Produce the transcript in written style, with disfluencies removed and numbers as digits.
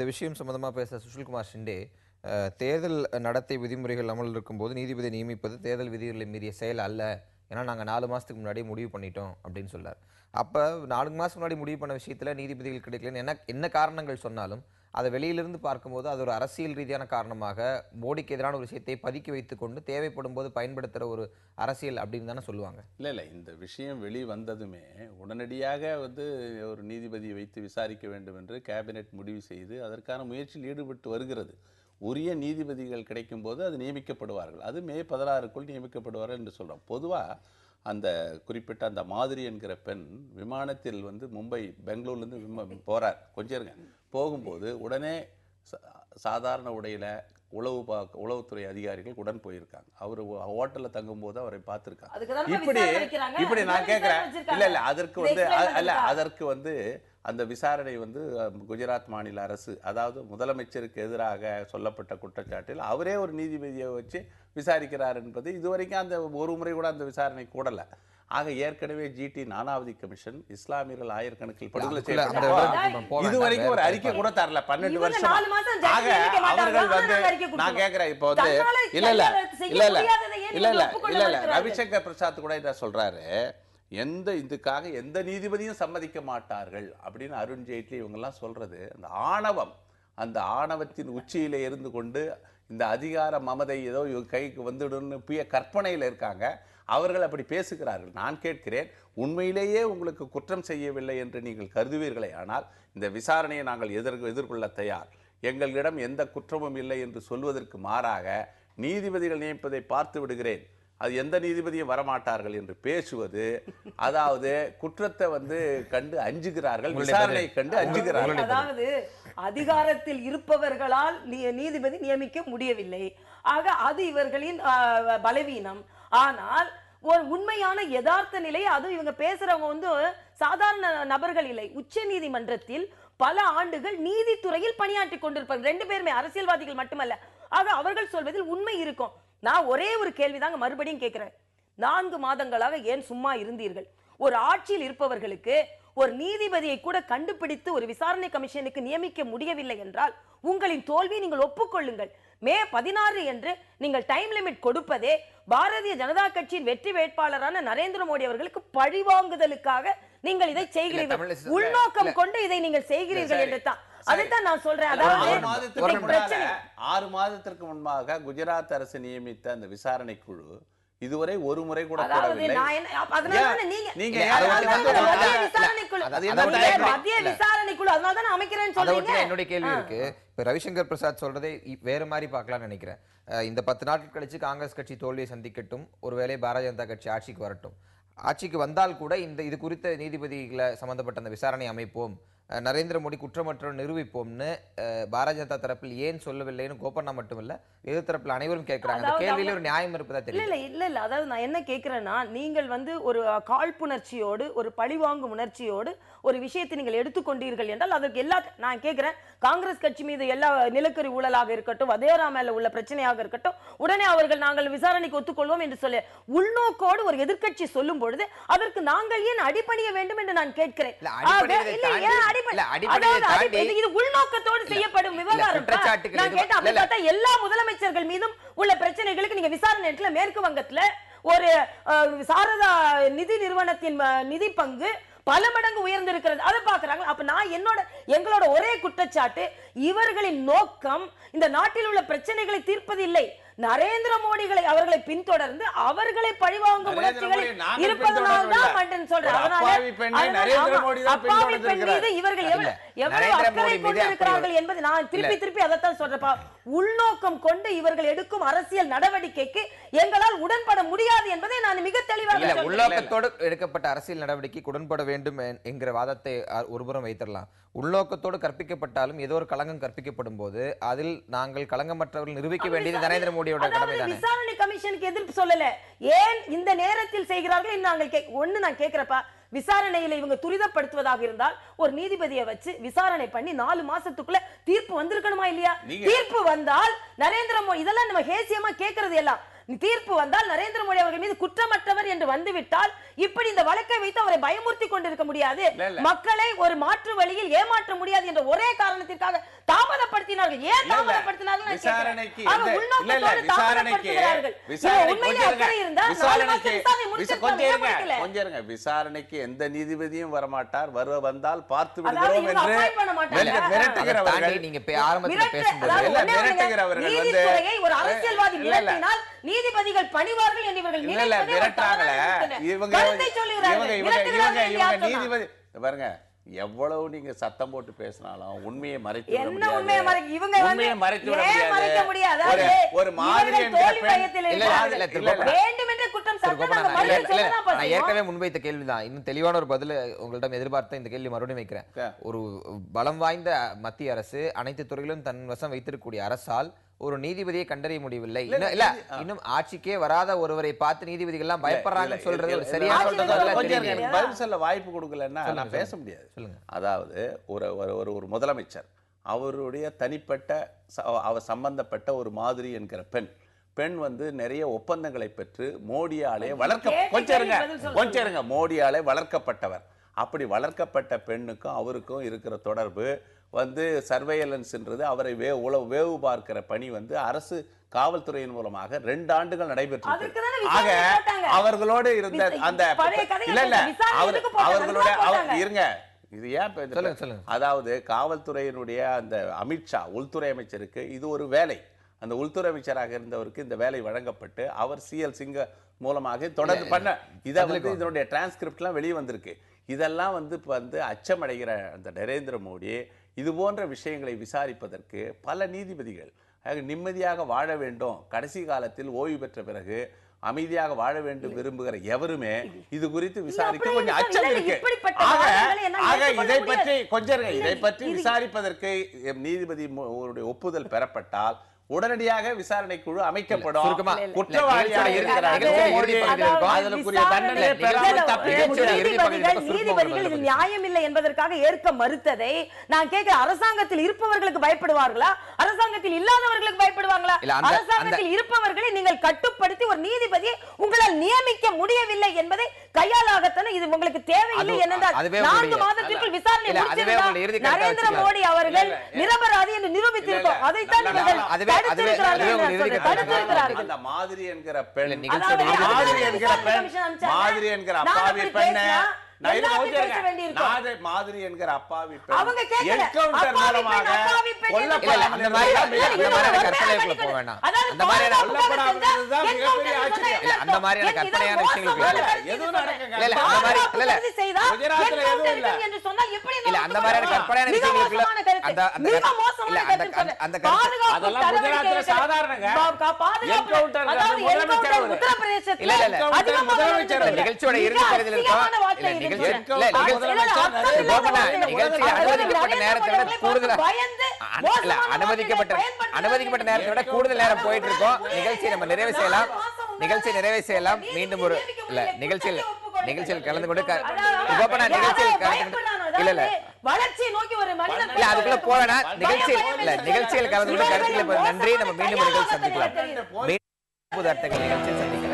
இந்த விஷயம் சம்பந்தமா பேச சுஷில்குமார் ஷிண்டே தேர்தல் நடத்தை விதிமுறைகள் அமலில் இருக்கும்போது நீதிபதி நியமிப்பது தேர்தல் விதிகளை மீறிய செயல் அல்ல. ஏன்னா நாங்கள் 4 மாதத்துக்கு முன்னாடியே முடிவு பண்ணிட்டோம் அப்படின்னு சொல்லார். அப்போ 4 மாதத்துக்கு முன்னாடி முடிவு பண்ண விஷயத்தில் நீதிபதிகள் கிடைக்கலன்னு என்ன காரணங்கள் சொன்னாலும் அதை வெளியிலிருந்து பார்க்கும்போது அது ஒரு அரசியல் ரீதியான காரணமாக மோடிக்கு எதிரான ஒரு விஷயத்தை பதுக்கி வைத்துக்கொண்டு தேவைப்படும் போது பயன்படுத்துகிற ஒரு அரசியல் அப்படின்னு தானே சொல்லுவாங்க. இல்லை இந்த விஷயம் வெளி வந்ததுமே உடனடியாக ஒரு நீதிபதியை வைத்து விசாரிக்க வேண்டும் என்று கேபினெட் முடிவு செய்து அதற்கான முயற்சியில் ஈடுபட்டு வருகிறது. உரிய நீதிபதிகள் கிடைக்கும் போது அது நியமிக்கப்படுவார்கள். அது மே 16க்குள் நியமிக்கப்படுவார்கள் என்று சொல்கிறோம். பொதுவாக அந்த குறிப்பிட்ட அந்த மாதிரி என்கிற பெண் விமானத்தில் மும்பை பெங்களூர்லேருந்து போகிறார். கொஞ்சம் இருங்க. போகும்போது உடனே சாதாரண உடையில் உளவுத்துறை அதிகாரிகள் உடன் போயிருக்காங்க. அவர் ஹோட்டலில் தங்கும்போது அவரை பார்த்துருக்காங்க. இப்படி நான் கேட்குறேன். இல்லை அதற்கு அந்த விசாரணை குஜராத் மாநில அரசு, அதாவது முதலமைச்சருக்கு எதிராக சொல்லப்பட்ட குற்றச்சாட்டில் அவரே ஒரு நீதிபதியை வச்சு விசாரிக்கிறார் என்பது இதுவரைக்கும் அந்த ஒரு முறை கூட அந்த விசாரணை கூடலை. ஆக ஏற்கனவே ஜிடி 4வது கமிஷன் இஸ்லாமியர்கள் ஆயிரக்கணக்கில் படுகொலை செய்யப்பட்ட இதுவரைக்கும் ஒரு அறிக்கை கூட தரல. 12 வருஷம். ஆக அவர்கள் நான் கேட்கிறேன் இப்போ இல்ல ரவிசங்கர் பிரசாத் கூட இதை சொல்றாரு, இதுக்காக எந்த நீதிபதியும் சம்மதிக்க மாட்டார்கள் அப்படின்னு அருண் ஜேட்லி இவங்கெல்லாம் சொல்றது அந்த ஆணவம், அந்த ஆணவத்தின் உச்சியில இருந்து கொண்டு இந்த அதிகார மமதை ஏதோ கைக்கு வந்துடும்னு கற்பனையில் இருக்காங்க. அவர்கள் அப்படி பேசுகிறார்கள். நான் கேட்கிறேன், உண்மையிலேயே உங்களுக்கு குற்றம் செய்யவில்லை என்று நீங்கள் கருதுவீர்களே ஆனால் இந்த விசாரணையை நாங்கள் எதிர்கொள்ள தயார், எங்களிடம் எந்த குற்றமும் இல்லை என்று சொல்வதற்கு மாறாக நீதிபதிகள் நியமிப்பதை பார்த்து விடுகிறேன், அது எந்த நீதிபதியும் வரமாட்டார்கள் என்று பேசுவது, அதாவது குற்றத்தை கண்டு அஞ்சுகிறார்கள், விசாரணை கண்டு அஞ்சுகிறார்கள். அதாவது அதிகாரத்தில் இருப்பவர்களால் நீதிபதி நியமிக்க முடியவில்லை. ஆக அது இவர்களின் பலவீனம். ஆனால் ஒரு உண்மையான யதார்த்த நிலை, அது இவங்க பேசுறவங்க சாதாரண நபர்கள் இல்லை. உச்ச நீதிமன்றத்தில் பல ஆண்டுகள் நீதித்துறையில் பணியாற்றி கொண்டிருப்பாங்க. 2 பேருமே அரசியல்வாதிகள் மட்டுமல்ல. ஆக அவர்கள் சொல்வதில் உண்மை இருக்கும். நான் ஒரே ஒரு கேள்விதாங்க மறுபடியும் கேட்கிறேன். 4 மாதங்களாக ஏன் சும்மா இருந்தீர்கள்? ஒரு ஆட்சியில் இருப்பவர்களுக்கு ஒரு நீதிபதியை கூட கண்டுபிடித்து ஒரு விசாரணை கமிஷனுக்கு நியமிக்க முடியவில்லை என்றால் உங்களின் தோல்வி நீங்கள் ஒப்புக்கொள்ளுங்கள். மே 16 என்று நீங்கள் டைம் லிமிட் கொடுப்பதே பாரதிய ஜனதா கட்சியின் வெற்றி வேட்பாளரான நரேந்திர மோடி அவர்களுக்கு பழிவாங்குதலுக்காக நீங்கள் இதை செய்கிறீர்கள். உள்நோக்கம் கொண்டு இதை நீங்கள் செய்கிறீர்கள் என்று தான் அதைத்தான் நான் சொல்றேன். அதாவது 6 மாதத்திற்கு முன்பாக குஜராத் அரசு நியமித்த அந்த விசாரணை குழு இதுவரை ஒரு முறை கூட என்னுடைய கேள்வி இருக்கு. இப்ப ரவிசங்கர் பிரசாத் சொல்றதை வேற மாதிரி பார்க்கலாம்னு நினைக்கிறேன். இந்த 10 நாட்கள் கழிச்சு காங்கிரஸ் கட்சி தோல்வியை சந்திக்கட்டும், ஒருவேளை பாரதிய ஜனதா கட்சி ஆட்சிக்கு வரட்டும். ஆட்சிக்கு வந்தால் கூட இது குறித்த நீதிபதிகளை சம்பந்தப்பட்ட அந்த விசாரணை அமைப்போம், நரேந்திர மோடி குற்றமற்றவர் நிரூபிப்போம்னு பாரதிய ஜனதா தரப்பில் ஏன் சொல்லவில்லைன்னு கோபண்ணா மட்டுமில்ல எதிர் தரப்பில் அனைவரும் கேட்கிறாங்க. அந்த கேள்வியில ஒரு நியாயம் இருப்பதா தெரியல. இல்ல அதாவது நான் என்ன கேட்கிறேன்னா, நீங்கள் ஒரு காழ்ப்புணர்ச்சியோடு ஒரு பழிவாங்கும் உணர்ச்சியோடு ஒரு விஷயத்தை நீங்கள் எடுத்துக்கொண்டீர்கள் என்றால் அதற்கு நான் கேட்கிறேன், காங்கிரஸ் கட்சி மீது எல்லா நிலக்கரி ஊழலாக இருக்கட்டும், வதேரா மேல உள்ள பிரச்சனையாக இருக்கட்டும், உடனே அவர்கள் நாங்கள் விசாரணைக்கு ஒத்துக்கொள்வோம் என்று சொல்ல உள்நோக்கோடு ஒரு எதிர்க்கட்சி சொல்லும் பொழுது அதற்கு நாங்கள் ஏன் அடிபணிய வேண்டும் என்று நான் கேட்கிறேன். இது உள்நோக்கத்தோடு செய்யப்படும் விவகாரம். நான் கேட்டேன், எல்லா முதலமைச்சர்கள் மீதும் உள்ள பிரச்சனைகளுக்கு நீங்க விசாரணை மேற்கு வங்கத்துல ஒரு சாரதா நிதி நிறுவனத்தின் நிதி பங்கு பல மடங்கு உயர்ந்திருக்கிறது, அதை பாக்குறாங்க. அப்ப நான் எங்களோட ஒரே குற்றச்சாட்டு, இவர்களின் நோக்கம் இந்த நாட்டில் உள்ள பிரச்சனைகளை தீர்ப்பது இல்லை, நரேந்திர மோடிகளை அவர்களை பின்தொடர்ந்து அவர்களை பழிவாங்கும் முயற்சிகள் இருப்பதனால தான் மண்டன் சொல்றேன். அப்பாவி பெண் மீது இவர்கள் எவ்வளவு அக்கறை கொண்டிருக்கிறார்கள் என்பது நான் திருப்பி அதைத்தான் சொல்றேன். உள்நோக்கம் கொண்டு இவர்கள் எடுக்கும் அரசியல் நடவடிக்கைக்கு எங்களால் உடன்பட முடியாது என்பதை நான் மிக தெளிவாக உள்நோக்கத்தோடு எடுக்கப்பட்ட அரசியல் நடவடிக்கைக்கு உடன்பட வேண்டும் என்கிற வாதத்தை ஒருபுறம் வைத்திடலாம். உள்நோக்கத்தோடு கற்பிக்கப்பட்டாலும் ஏதோ ஒரு களங்கம் கற்பிக்கப்படும் போது அதில் நாங்கள் களங்கமற்றவர்கள் நிரூபிக்க வேண்டியது நரேந்திர மோடியோட கடமைதானே. விசாரணை கமிஷனுக்கு எதிர்ப்பு சொல்லல, ஏன் இந்த நேரத்தில் செய்கிறார்கள் நான் கேட்கிறப்ப, விசாரணையில இவங்க துரிதப்படுத்துவதாக இருந்தால் ஒரு நீதிபதியை வச்சு விசாரணை பண்ணி 4 மாசத்துக்குள்ள தீர்ப்பு வந்திருக்கணுமா இல்லையா? தீர்ப்பு வந்தால் நரேந்திர மோடி, இதெல்லாம் நம்ம ஹேசியமா கேட்கறது எல்லாம், தீர்ப்பு வந்தால் நரேந்திர மோடி அவர்கள் மீது குற்றமற்றவர் என்று வந்துவிட்டால் இப்படி இந்த வழக்கை வழக்கை வைத்து அவரை பயமுறுத்தி கொண்டிருக்க முடியாது, இல்ல. மக்களை ஒரு மாற்று வழியில் ஏமாற்ற முடியாது என்ற ஒரே காரணத்திற்காக தாமதப்படுத்தினார்கள். ஏன் தாமதப்படுத்தினார்கள்? விசாரணைக்கு விசாரணைக்கு எந்த நீதிபதியும் வரமாட்டார், வந்தால் பார்த்து விடுகிறோம் என்று மிரட்டுகிறவர்கள். நீங்க ஆரம்பத்துல பேசும்போது மிரட்டுகிறவர்கள் ஒரு அரசியல்வாதி மிரட்டினால் நீதிபதிகள் பணிவார்கள் என்று இவர்கள் மிரட்டாங்களே. இவங்க நீதிபதி பாருங்க, எவ்வளவு நீங்க சத்தம் போட்டு பேசினாலும் உண்மையை மறைக்க முடியாது. ஒரு மாதிரி ஏற்கனவே முன்வைத்த கேள்விதான், இன்னும் தெளிவான ஒரு பதில் உங்களிடம் எதிர்பார்த்த இந்த கேள்வி மறுபடியும் வைக்கிறேன். ஒரு பலம் வாய்ந்த மத்திய அரசு அனைத்து துறையிலும் தன் வசம் வைத்திருக்கக்கூடிய அரசால் ஒரு நீதிபதியை கண்டறிய முடியவில்லை. இல்ல இன்னும் ஆட்சிக்கே வராத ஒருவரை பார்த்து நீதிபதிகள் எல்லாம் பயப்படுறாங்கன்னு சொல்றது ஒரு சரியான பதில் சொல்ல வாய்ப்பு கொடுக்கலன்னா நான் பேச முடியாது. அதாவது ஒரு முதலமைச்சர் அவருடைய தனிப்பட்ட அவர் சம்பந்தப்பட்ட ஒரு மாதிரி என்கிற பெண் வந்து நிறைய ஒப்பந்தங்களை பெற்று மோடியாலே மோடியாலே வளர்க்கப்பட்டவர். அப்படி வளர்க்கப்பட்ட பெண்ணுக்கும் அவருக்கும் இருக்கிற தொடர்பு வந்து சர்வேலன்ஸ்ன்றது அவரை வேவு பார்க்கிற பணி வந்து அரசு காவல்துறையின் மூலமாக 2 ஆண்டுகள் நடைபெற்றது. ஆக அவர்களோடு இருந்த அந்த அவர்களோட இருங்க, இது ஏன் அதாவது காவல்துறையினுடைய அந்த அமித்ஷா உள்துறை அமைச்சருக்கு இது ஒரு வேலை. அந்த உள்துறை அமைச்சராக இருந்தவருக்கு இந்த வேலை வழங்கப்பட்டு அவர் CL சிங்க மூலமாக தொடர்ந்து பண்ண இதை வந்து இதனுடைய டிரான்ஸ்கிரிப்ட்லாம் வெளியே வந்திருக்கு. இதெல்லாம் வந்து அச்சமடைகிற அந்த நரேந்திர மோடி இது போன்ற விஷயங்களை விசாரிப்பதற்கு பல நீதிபதிகள் நிம்மதியாக வாழ வேண்டும், கடைசி காலத்தில் ஓய்வு பெற்ற பிறகு அமைதியாக வாழ வேண்டும் விரும்புகிற எவருமே இது குறித்து விசாரிக்க கொஞ்சம் அச்சம் இருக்கு. ஆக இதை பற்றி விசாரிப்பதற்கு நீதிபதி ஒப்புதல் பெறப்பட்டால் உடனடியாக விசாரணை குழு அமைக்கப்படும். குற்றவாளியாக நீதிபதிகள் நியாயம் இல்லை என்பதற்காக ஏற்க மறுத்ததை நான் கேட்க, அரசாங்கத்தில் இருப்பவர்களுக்கு பயப்படுவார்களா, அரசாங்கத்தில் இல்லாதவர்களுக்கு பயப்படுவாங்களா? அரசாங்கத்தில் இருப்பவர்களை நீங்கள் கட்டுப்படுத்தி ஒரு நீதிபதியை உங்களால் நியமிக்க முடியவில்லை என்பதை கையாலாகத்தானே இது உங்களுக்கு தேவையில்லை. என்னென்றால் 4 மாதத்திற்குள் விசாரணை முடித்திருந்தால் நரேந்திர மோடி அவர்கள் நிரபராதி என்று நிரூபித்திருக்கோம். அதைத்தான் அந்த மாதிரி என்கிற பெண் மாதிரி என்கிற அப்பாவி பெண்ணை மாதிரி என்கிற அப்பாவி என்கவுண்டர் மூலமாக அந்த மாதிரியான கற்பனையான விஷயங்களுக்கு அந்த மாதிரியான கற்பனையான விஷயங்களுக்கு நிகழ்ச்சியோட இறுதி பகுதியில் இருக்கோம். அனுமதிக்கப்பட்ட நேரத்தை விட கூடுதல் நேரம் போயிட்டு இருக்கோம். நிகழ்ச்சியை நம்ம நிறைவு செய்யலாம். மீண்டும் ஒரு நிகழ்ச்சியில் கலந்து கொண்டு அதுக்குள்ள போவேனா நிகழ்ச்சியில் கலந்து கொண்டு கருத்தில் நன்றி. நம்ம மீண்டும் ஒரு நிகழ்ச்சி சந்திக்கலாம். நிகழ்ச்சியில் சந்திக்கலாம்.